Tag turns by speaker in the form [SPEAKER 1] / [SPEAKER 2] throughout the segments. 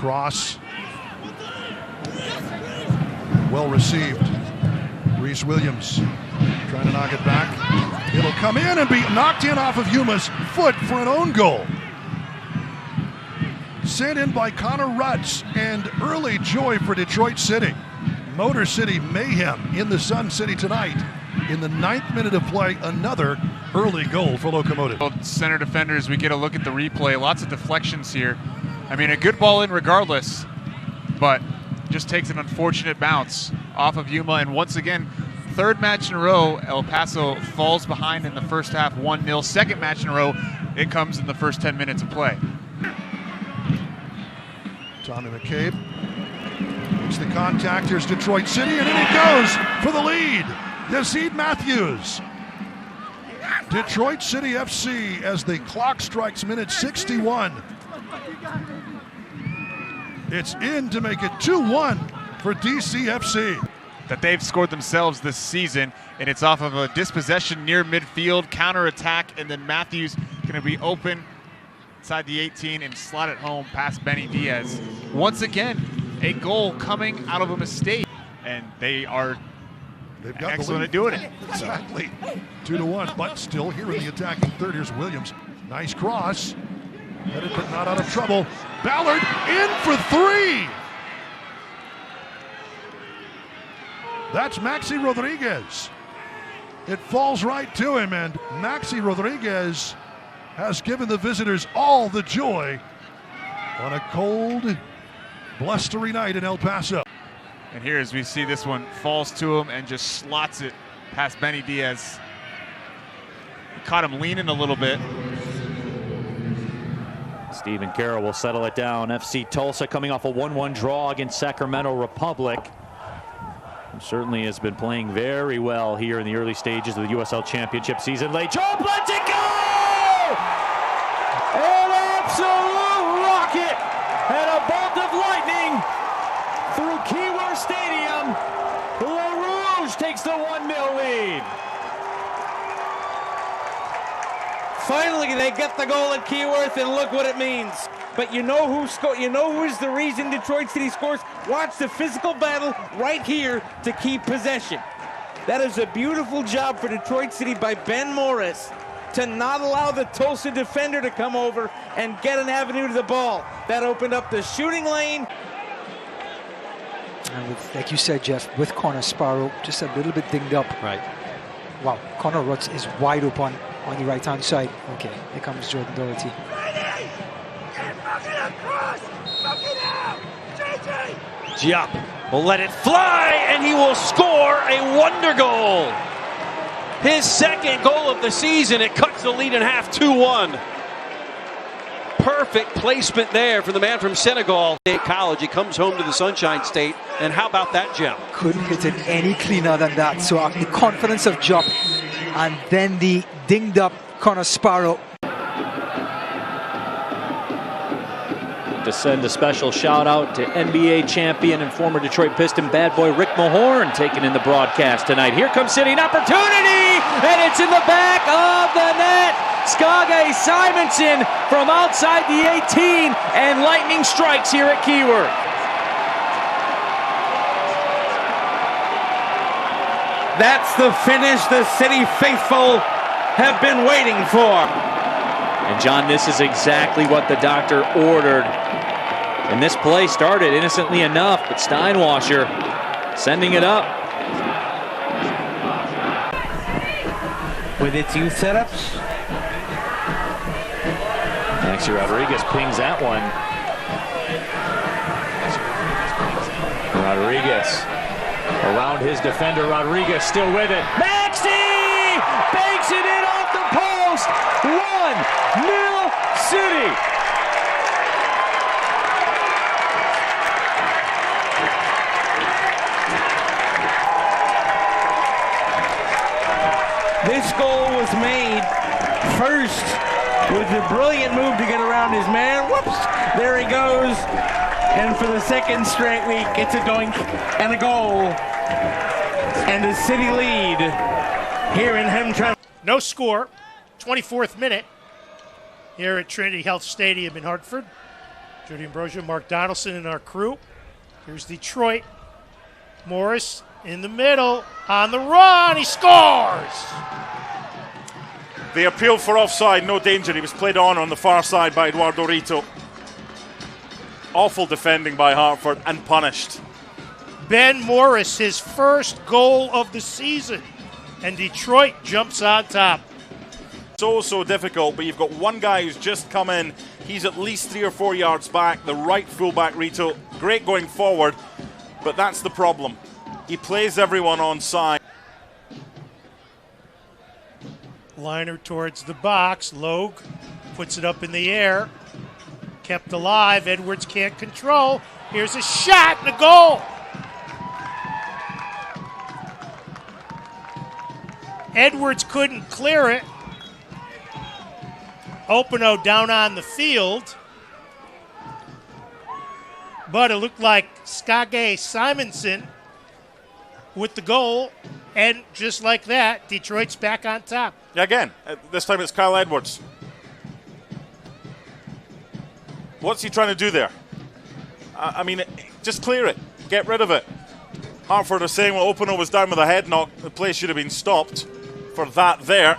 [SPEAKER 1] cross. Well received. Reese Williams trying to knock it back. It'll come in and be knocked in off of Yuma's foot for an own goal. Sent in by Connor Rutz, and early joy for Detroit City. Motor City mayhem in the Sun City tonight. In the 9th minute of play, another early goal for Locomotive.
[SPEAKER 2] Center defenders, we get a look at the replay. Lots of deflections here. I mean, a good ball in regardless, but just takes an unfortunate bounce off of Yuma. And once again, third match in a row, El Paso falls behind in the first half 1-0. Second match in a row, it comes in the first 10 minutes of play.
[SPEAKER 1] Tommy McCabe makes the contact. Here's Detroit City, and in it goes for the lead. Yazid Matthews. Detroit City FC as the clock strikes minute 61. It's in to make it 2-1 for DCFC.
[SPEAKER 2] That they've scored themselves this season, and it's off of a dispossession near midfield, counter-attack, and then Matthews going to be open inside the 18 and slot it home past Benny Diaz. Once again, a goal coming out of a mistake, and they've got excellent at doing it.
[SPEAKER 1] Exactly. 2-1, but still here in the attacking third. Here's Williams. Nice cross. Headed but not out of trouble. Ballard in for 3. That's Maxi Rodriguez. It falls right to him, and Maxi Rodriguez has given the visitors all the joy on a cold, blustery night in El Paso.
[SPEAKER 2] And here, as we see, this one falls to him and just slots it past Benny Diaz. He caught him leaning a little bit.
[SPEAKER 3] Stephen Carroll will settle it down. FC Tulsa coming off a 1-1 draw against Sacramento Republic. Certainly has been playing very well here in the early stages of the USL Championship season. Late jump, let it go! An absolute rocket and a bolt of lightning through Keyworth Stadium. Rouge takes the 1-0 lead.
[SPEAKER 4] Finally, they get the goal at Keyworth, and look what it means. But you know who scored? You know who's the reason Detroit City scores? Watch the physical battle right here to keep possession. That is a beautiful job for Detroit City by Ben Morris to not allow the Tulsa defender to come over and get an avenue to the ball. That opened up the shooting lane.
[SPEAKER 5] And with, like you said, Jeff, with Connor Sparrow just a little bit dinged up.
[SPEAKER 3] Right.
[SPEAKER 5] Wow, Connor Rutz is wide open on the right-hand side. Okay, here comes Jordan Doherty.
[SPEAKER 6] Giap will let it fly, and he will score a wonder goal. His second goal of the season. It cuts the lead in half, 2-1. Perfect placement there for the man from Senegal. State College, he comes home to the Sunshine State, and how about that gem?
[SPEAKER 5] Couldn't hit it any cleaner than that. So the confidence of Giap, and then the dinged up Connor Sparrow.
[SPEAKER 3] To send a special shout out to NBA champion and former Detroit Piston bad boy Rick Mahorn taking in the broadcast tonight. Here comes City, an opportunity, and it's in the back of the net. Skage Simonson from outside the 18, and lightning strikes here at Keyworth.
[SPEAKER 4] That's the finish the City faithful have been waiting for.
[SPEAKER 3] And John, this is exactly what the doctor ordered. And this play started innocently enough, but Steinwasser sending it up.
[SPEAKER 4] With its youth setups.
[SPEAKER 3] Maxi Rodriguez pings that one. Rodriguez around his defender. Rodriguez still with it. Maxi banks it in off the post. 1-0 City.
[SPEAKER 4] This goal was made first with a brilliant move to get around his man. Whoops! There he goes. And for the second straight week, it's a doink and a goal. And the City lead here in Hamtramck.
[SPEAKER 7] No score. 24th minute here at Trinity Health Stadium in Hartford. Judy Ambrosia, Mark Donaldson in our crew. Here's Detroit. Morris in the middle, on the run, he scores!
[SPEAKER 8] They appealed for offside, no danger. He was played on the far side by Eduardo Rito. Awful defending by Hartford and punished.
[SPEAKER 7] Ben Morris, his first goal of the season, and Detroit jumps on top.
[SPEAKER 8] So difficult, but you've got one guy who's just come in. He's at least 3 or 4 yards back, the right fullback Rito. Great going forward, but that's the problem. He plays everyone on side.
[SPEAKER 7] Liner towards the box. Logue puts it up in the air. Kept alive. Edwards can't control. Here's a shot and a goal. Edwards couldn't clear it. Openo down on the field. But it looked like Skage Simonson with the goal. And just like that, Detroit's back on top.
[SPEAKER 8] Again, this time it's Kyle Edwards. What's he trying to do there? I mean, just clear it. Get rid of it. Hartford are saying, well, Openo was down with a head knock. The play should have been stopped for that there.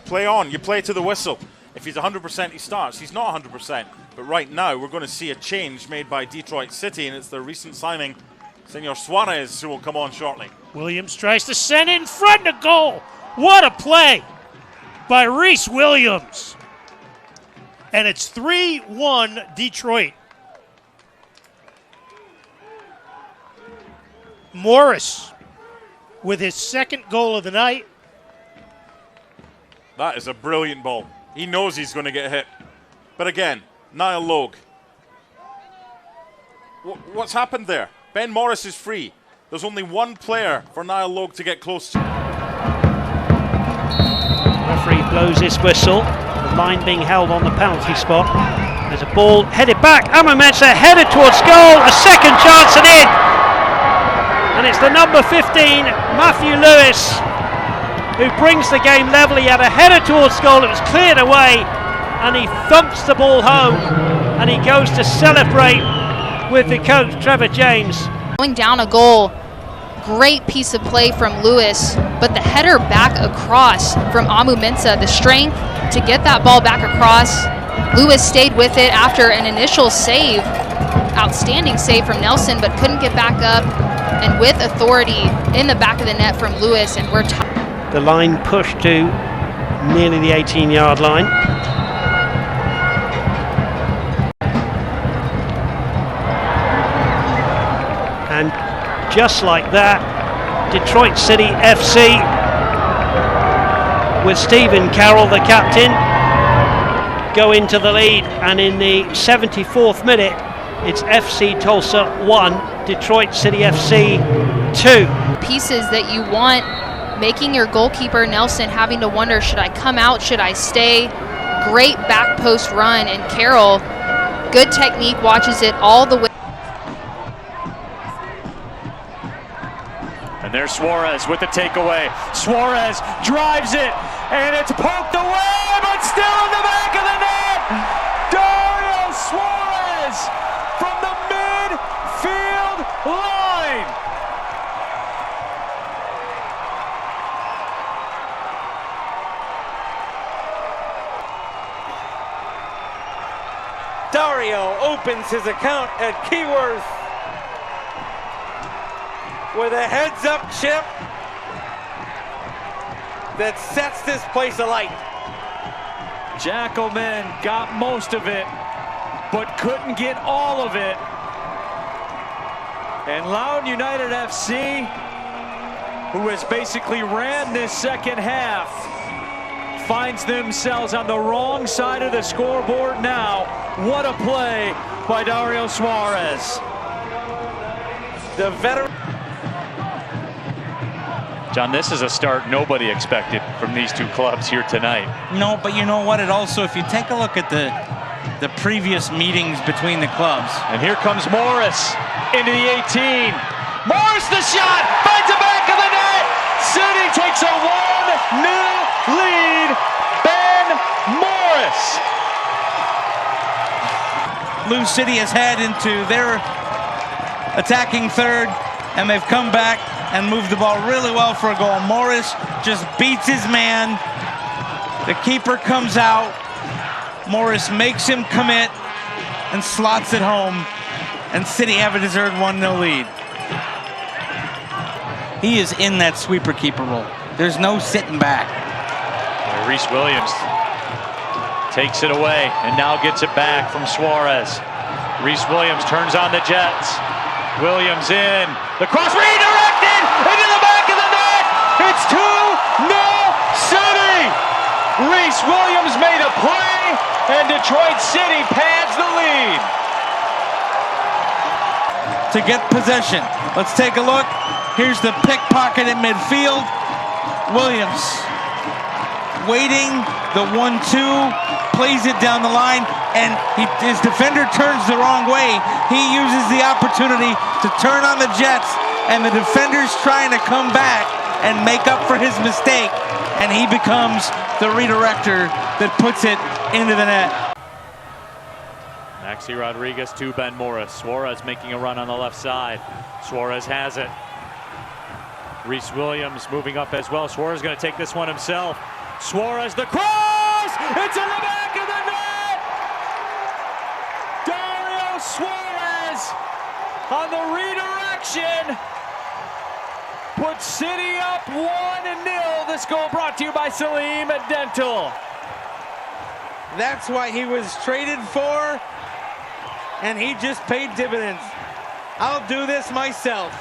[SPEAKER 8] Play on. You play to the whistle. If he's 100%, he starts. He's not 100%. But right now, we're going to see a change made by Detroit City, and it's their recent signing, Senor Suarez, who will come on shortly.
[SPEAKER 7] Williams tries to send it in front of goal. What a play by Reese Williams. And it's 3-1 Detroit. Morris with his second goal of the night.
[SPEAKER 8] That is a brilliant ball. He knows he's going to get hit. But again, Niall Logue. What's happened there? Ben Morris is free. There's only one player for Niall Logue to get close to.
[SPEAKER 9] Referee blows his whistle. The line being held on the penalty spot. There's a ball headed back. Amo Mensah headed towards goal. A second chance and in. And it's the number 15, Matthew Lewis, who brings the game level. He had a header towards goal. It was cleared away. And he thumps the ball home. And he goes to celebrate with the coach, Trevor James.
[SPEAKER 10] Going down a goal, great piece of play from Lewis, but the header back across from Amu Mensah, the strength to get that ball back across. Lewis stayed with it after an initial save, outstanding save from Nelson, but couldn't get back up, and with authority in the back of the net from Lewis, and we're
[SPEAKER 9] the line pushed to nearly the 18-yard line. And just like that, Detroit City FC, with Stephen Carroll, the captain, go into the lead. And in the 74th minute, it's FC Tulsa 1, Detroit City FC 2.
[SPEAKER 10] Pieces that you want, making your goalkeeper, Nelson, having to wonder, should I come out, should I stay? Great back post run, and Carroll, good technique, watches it all the way.
[SPEAKER 3] And there's Suarez with the takeaway. Suarez drives it, and it's poked away, but still in the back of the net. Dario Suarez from the midfield line.
[SPEAKER 4] Dario opens his account at Keyworth with a heads-up chip that sets this place alight.
[SPEAKER 3] Jackelman got most of it, but couldn't get all of it. And Loudoun United FC, who has basically ran this second half, finds themselves on the wrong side of the scoreboard now. What a play by Dario Suarez.
[SPEAKER 4] The veteran.
[SPEAKER 3] John, this is a start nobody expected from these two clubs here tonight.
[SPEAKER 11] No, but you know what? It also, if you take a look at the previous meetings between the clubs.
[SPEAKER 3] And here comes Morris into the 18. Morris the shot, finds the back of the net. City takes a 1-0 lead. Ben Morris.
[SPEAKER 11] Louge City has had into their attacking third, and they've come back and moved the ball really well for a goal. Morris just beats his man. The keeper comes out. Morris makes him commit and slots it home, and City have a deserved 1-0 lead. He is in that sweeper keeper role. There's no sitting back.
[SPEAKER 3] Reese Williams takes it away and now gets it back from Suarez. Reese Williams turns on the Jets. Williams in. The cross redirected into the back of the net. It's 2-0 City. Reese Williams made a play and Detroit City pads the lead.
[SPEAKER 11] To get possession. Let's take a look. Here's the pickpocket in midfield. Williams waiting, the 1-2, plays it down the line, and his defender turns the wrong way. He uses the opportunity to turn on the Jets, and the defender's trying to come back and make up for his mistake, and he becomes the redirector that puts it into the net.
[SPEAKER 3] Maxi Rodriguez to Ben Morris. Suarez making a run on the left side. Suarez has it. Reese Williams moving up as well. Suarez going to take this one himself. Suarez, the cross! It's in the back of the net! Dario Suarez on the redirection puts City up 1-0. This goal brought to you by Salim Dental.
[SPEAKER 4] That's why he was traded for, and he just paid dividends. I'll do this myself.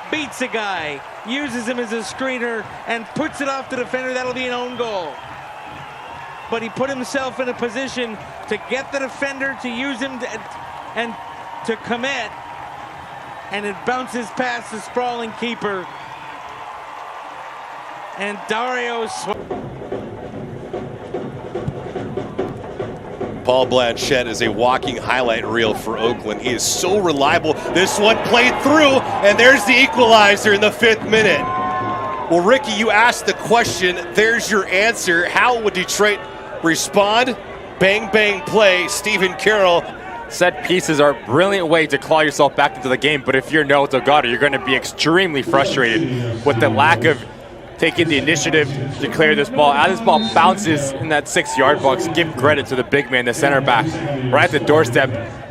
[SPEAKER 4] Beats a guy, uses him as a screener, and puts it off the defender. That'll be an own goal. But he put himself in a position to get the defender to use him and to commit, and it bounces past the sprawling keeper. And Dario
[SPEAKER 12] Paul Blanchette is a walking highlight reel for Oakland. He is so reliable. This one played through, and there's the equalizer in the 5th minute. Well, Ricky, you asked the question. There's your answer. How would Detroit respond? Bang, bang, play. Stephen Carroll.
[SPEAKER 13] Set pieces are a brilliant way to claw yourself back into the game, but if you're Noah Delgado, you're going to be extremely frustrated with the lack of taking the initiative to clear this ball. As this ball bounces in that 6-yard box, give credit to the big man, the center back, right at the doorstep.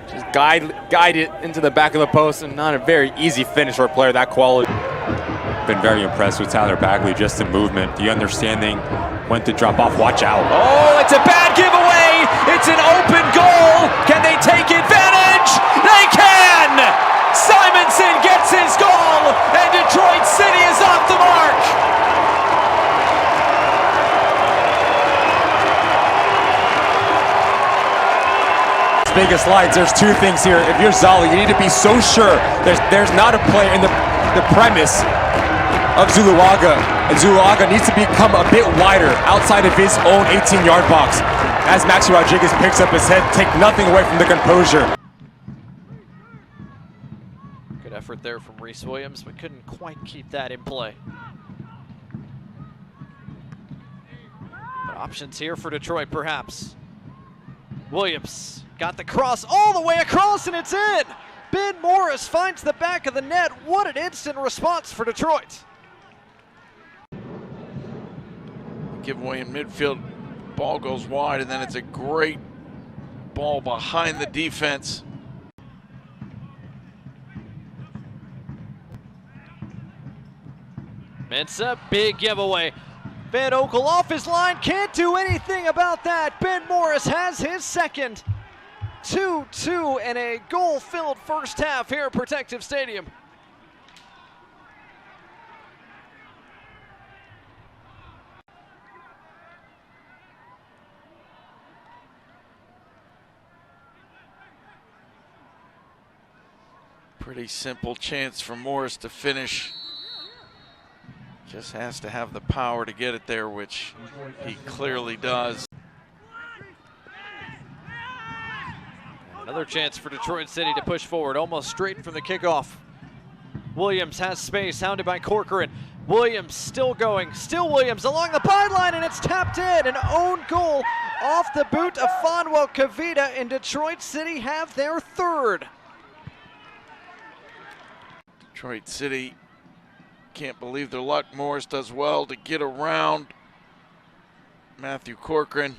[SPEAKER 13] Just guide it into the back of the post, and not a very easy finish for a player that quality.
[SPEAKER 14] Been very impressed with Tyler Bagley, just in movement, the understanding when to drop off. Watch out.
[SPEAKER 3] Oh, it's a bad giveaway. It's an open goal. Can they take advantage? They can! Simonson gets his goal, and Detroit City is off the mark.
[SPEAKER 14] Vegas Lights, there's two things here. If you're Zali, you need to be so sure there's not a player in the premise of Zuluaga, and Zuluaga needs to become a bit wider outside of his own 18-yard box. As Maxi Rodriguez picks up his head, take nothing away from the composure.
[SPEAKER 15] Good effort there from Reese Williams, but couldn't quite keep that in play. But options here for Detroit, perhaps. Williams got the cross all the way across, and it's in! Ben Morris finds the back of the net. What an instant response for Detroit.
[SPEAKER 6] Giveaway in midfield, ball goes wide, and then it's a great ball behind the defense.
[SPEAKER 15] Mensah, big giveaway. Van Okel off his line, can't do anything about that. Ben Morris has his second. 2-2 and a goal-filled first half here at Protective Stadium.
[SPEAKER 6] Pretty simple chance for Morris to finish. Just has to have the power to get it there, which he clearly does.
[SPEAKER 15] Another chance for Detroit City to push forward, almost straight from the kickoff. Williams has space, hounded by Corcoran. Williams still going, still Williams along the byline, and it's tapped in. An own goal off the boot of Fonwell Kavita, and Detroit City have their third.
[SPEAKER 16] Detroit City can't believe their luck. Morris does well to get around Matthew Corcoran,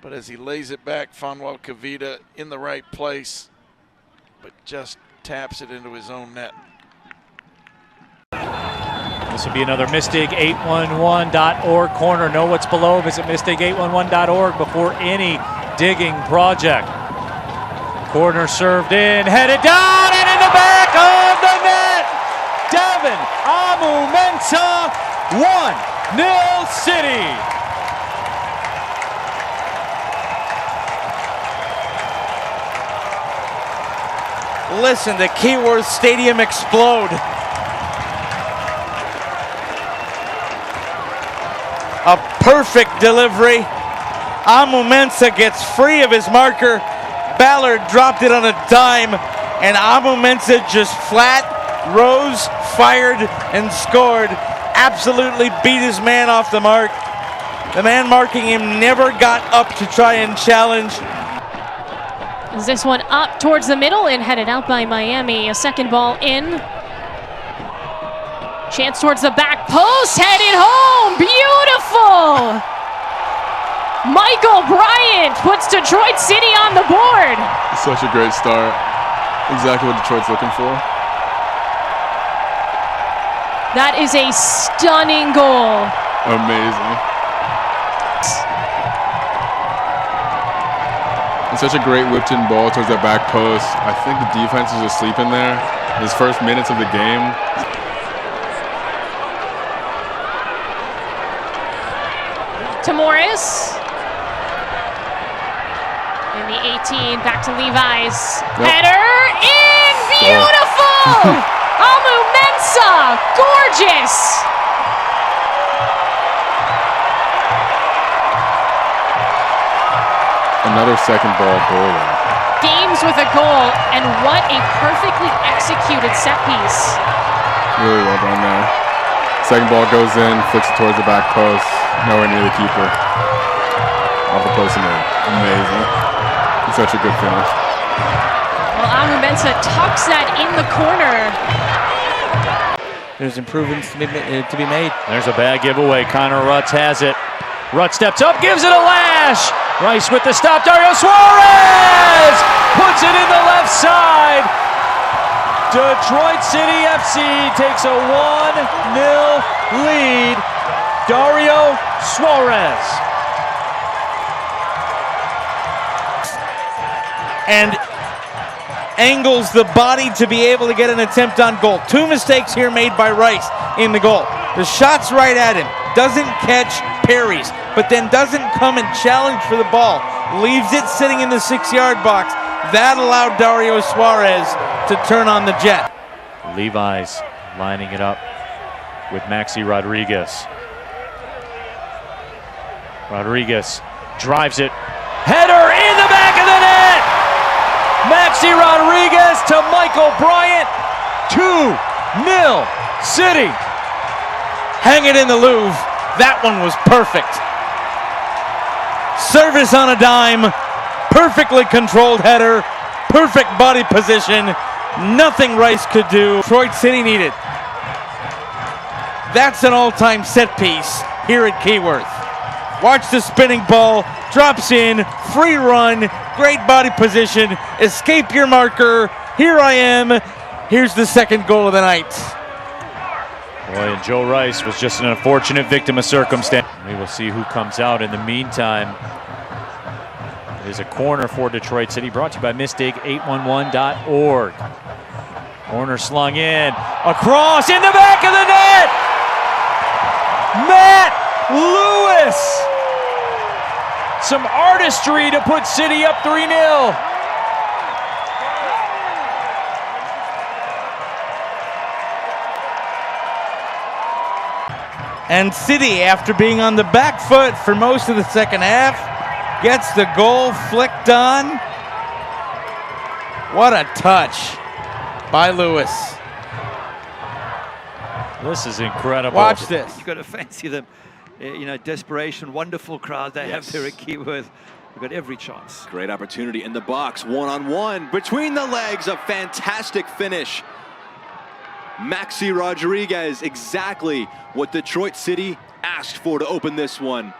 [SPEAKER 16] but as he lays it back, Fonwell Kavita in the right place, but just taps it into his own net.
[SPEAKER 3] This will be another Mystig811.org corner. Know what's below? Visit Mystig811.org before any digging project. Corner served in, headed down, and in the back of the net. Devin Amu-Mensah, 1-0 City.
[SPEAKER 11] Listen to Keyworth Stadium explode. A perfect delivery. Amu-Mensah gets free of his marker. Ballard dropped it on a dime, and Amu-Mensah just flat rose, fired, and scored. Absolutely beat his man off the mark. The man marking him never got up to try and challenge.
[SPEAKER 17] This one up towards the middle and headed out by Miami. A second ball in. Chance towards the back post, headed home, beautiful! Michael Bryant puts Detroit City on the board.
[SPEAKER 18] Such a great start. Exactly what Detroit's looking for.
[SPEAKER 17] That is a stunning goal.
[SPEAKER 18] Amazing. And such a great whipped-in ball towards that back post. I think the defense is asleep in there. His first minutes of the game.
[SPEAKER 17] To Morris. In the 18, back to Levi's. Header in, beautiful! Amu-Mensah, gorgeous!
[SPEAKER 18] Another second ball goal there.
[SPEAKER 17] Games with a goal, and what a perfectly executed set piece.
[SPEAKER 18] Really well done there. Second ball goes in, flicks it towards the back post. Nowhere near the keeper. Off the post and in. Amazing. It's such a good finish.
[SPEAKER 17] Well, Amu-Mensah tucks that in the corner.
[SPEAKER 11] There's improvements to be made.
[SPEAKER 3] There's a bad giveaway. Connor Rutz has it. Rutz steps up, gives it a lash. Rice with the stop. Dario Suarez puts it in the left side. Detroit City FC takes a 1-0 lead. Dario Suarez.
[SPEAKER 11] And angles the body to be able to get an attempt on goal. Two mistakes here made by Rice in the goal. The shot's right at him. Doesn't catch, parries, but then doesn't come and challenge for the ball. Leaves it sitting in the 6-yard box. That allowed Dario Suarez to turn on the jet.
[SPEAKER 3] Levi's lining it up with Maxi Rodriguez. Rodriguez drives it. Header in the back of the net! Maxi Rodriguez to Michael Bryant. 2-0 City.
[SPEAKER 11] Hang it in the Louvre. That one was perfect. Service on a dime. Perfectly controlled header. Perfect body position. Nothing Rice could do. Detroit City needed. That's an all-time set piece here at Keyworth. Watch the spinning ball. Drops in. Free run. Great body position. Escape your marker. Here I am. Here's the second goal of the night.
[SPEAKER 3] Boy, and Joe Rice was just an unfortunate victim of circumstance. We will see who comes out in the meantime. It is a corner for Detroit City, brought to you by Mystig811.org. Corner slung in, across, in the back of the net! Matt Lewis! Some artistry to put City up 3-0.
[SPEAKER 11] And City, after being on the back foot for most of the second half, gets the goal flicked on. What a touch by Lewis.
[SPEAKER 3] This is incredible.
[SPEAKER 11] Watch this.
[SPEAKER 19] You've got to fancy them. You know, desperation, wonderful crowd they have there at Keyworth. We've got every chance.
[SPEAKER 20] Great opportunity in the box, one-on-one, between the legs, a fantastic finish. Maxi Rodriguez, exactly what Detroit City asked for to open this one.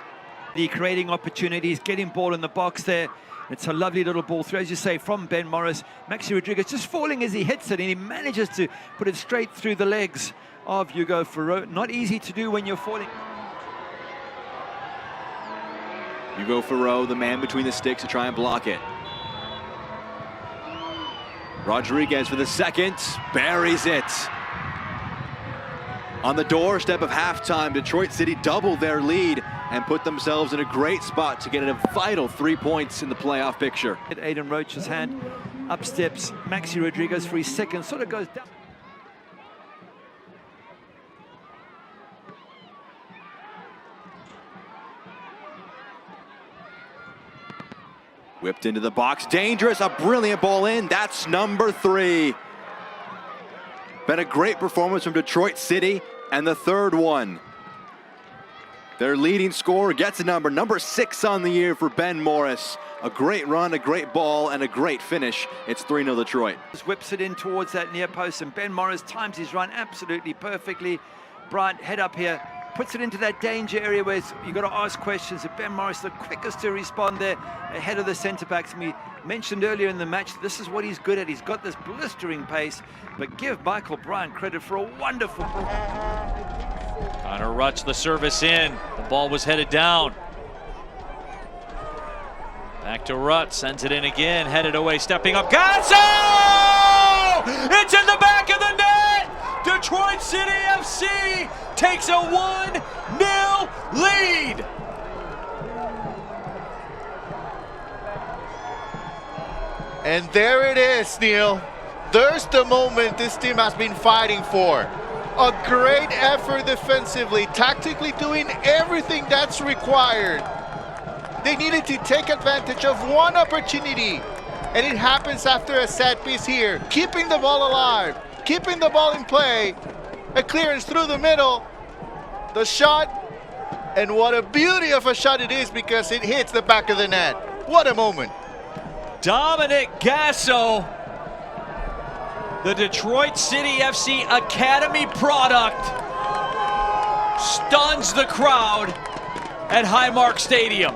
[SPEAKER 19] Creating opportunities, getting ball in the box there. It's a lovely little ball through, as you say, from Ben Morris. Maxi Rodriguez just falling as he hits it, and he manages to put it straight through the legs of Hugo Farreau. Not easy to do when you're falling.
[SPEAKER 20] Hugo Farreau, the man between the sticks, to try and block it. Rodriguez for the second, buries it. On the doorstep of halftime, Detroit City doubled their lead and put themselves in a great spot to get a vital 3 points in the playoff picture.
[SPEAKER 19] Aiden Roach's hand, up steps Maxi Rodriguez for his second, sort of goes down.
[SPEAKER 20] Whipped into the box, dangerous, a brilliant ball in, that's number 3. Been a great performance from Detroit City, and the third one. Their leading scorer gets a number 6 on the year for Ben Morris. A great run, a great ball, and a great finish. It's 3-0 Detroit.
[SPEAKER 19] Just whips it in towards that near post, and Ben Morris times his run absolutely perfectly. Bryant, head up here, puts it into that danger area where you've got to ask questions. Ben Morris, the quickest to respond there, ahead of the centre-backs. And we mentioned earlier in the match, this is what he's good at. He's got this blistering pace, but give Michael Bryant credit for a wonderful performance.
[SPEAKER 3] Connor Rutsch, the service in. The ball was headed down. Back to Rutsch, sends it in again, headed away, stepping up. Gasso! It's in the back of the net! Detroit City FC takes a 1-0 lead.
[SPEAKER 21] And there it is, Neil. There's the moment this team has been fighting for. A great effort defensively, tactically doing everything that's required. They needed to take advantage of one opportunity, and it happens after a set piece here. Keeping the ball alive, keeping the ball in play, a clearance through the middle, the shot, and what a beauty of a shot it is because it hits the back of the net. What a moment.
[SPEAKER 3] Dominic Gasso, the Detroit City FC Academy product, stuns the crowd at Highmark Stadium.